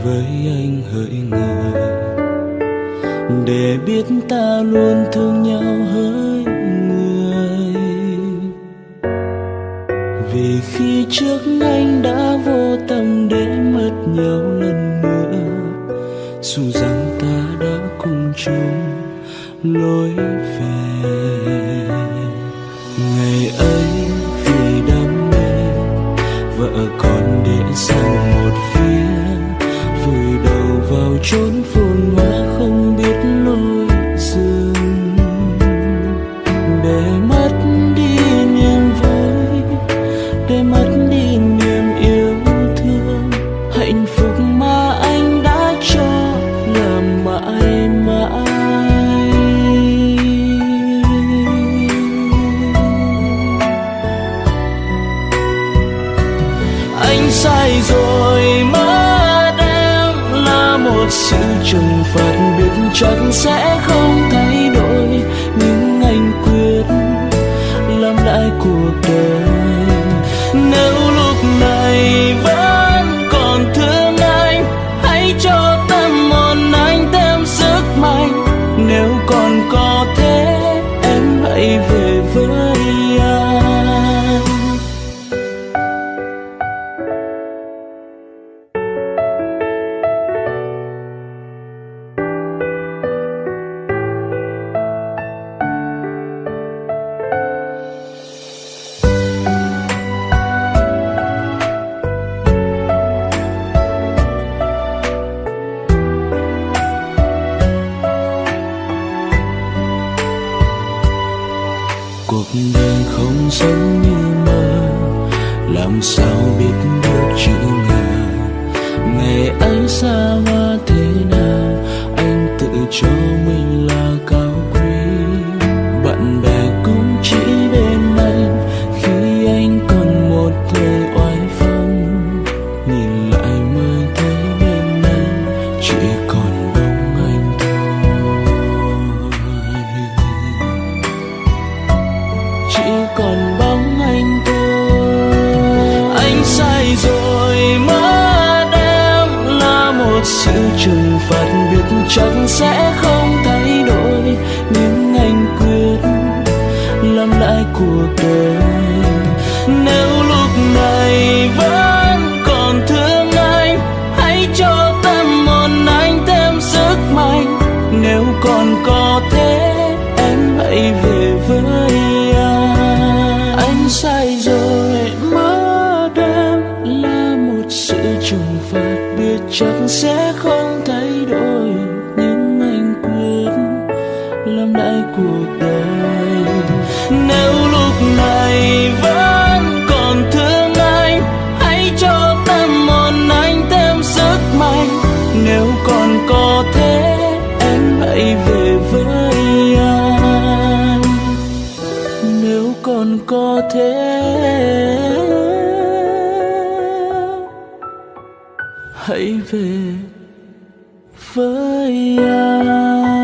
với anh hỡi người, để biết ta luôn thương nhau hỡi người. Vì khi trước anh đã vô tâm để mất nhau lần nữa, dù rằng ta đã cùng chung lối về. Ngày ấy vì đam mê, vợ con để sang một phía, vùi đầu vào chốn phồn hoa không biết lối dừng, để mất đi niềm vui, để mất đi niềm yêu thương. Hạnh phúc mà anh đã cho là mãi mãi. Anh sai rồi, mất em là một sự trừng phạt biết chắc sẽ không thay đổi, nhưng anh quyết làm lại cuộc đời. Nếu lúc này vẫn còn thương anh, hãy cho tâm hồn anh thêm sức mạnh. Nếu còn có thế, em hãy về với anh. Cuộc đời không giống như mơ, làm sao biết được chữ ngờ. Ngày ấy xa hoa thế nào, anh tự cho mình là cao quý. Bạn bè cũng chỉ bên anh khi anh còn một thời oai phong. Nhìn lại mới thấy bên anh chỉ còn bóng anh thôi, chỉ còn bóng anh thôi. Anh sai rồi, mất em là một sự trừng phạt biết chắc sẽ không thay đổi, nhưng anh quyết làm lại cuộc đời. Nếu lúc này vẫn còn thương anh, hãy cho tâm hồn anh thêm sức mạnh. Nếu còn có thế, em hãy về với anh. Anh sai rồi, mất em là một sự trừng phạt biết chắc sẽ không thay đổi, nhưng anh quyết làm lại cuộc đời. Nếu lúc này vẫn còn thương anh, hãy cho tâm hồn anh thêm sức mạnh. Nếu còn có thế, em hãy về với anh. Nếu còn có thế, hãy về với anh.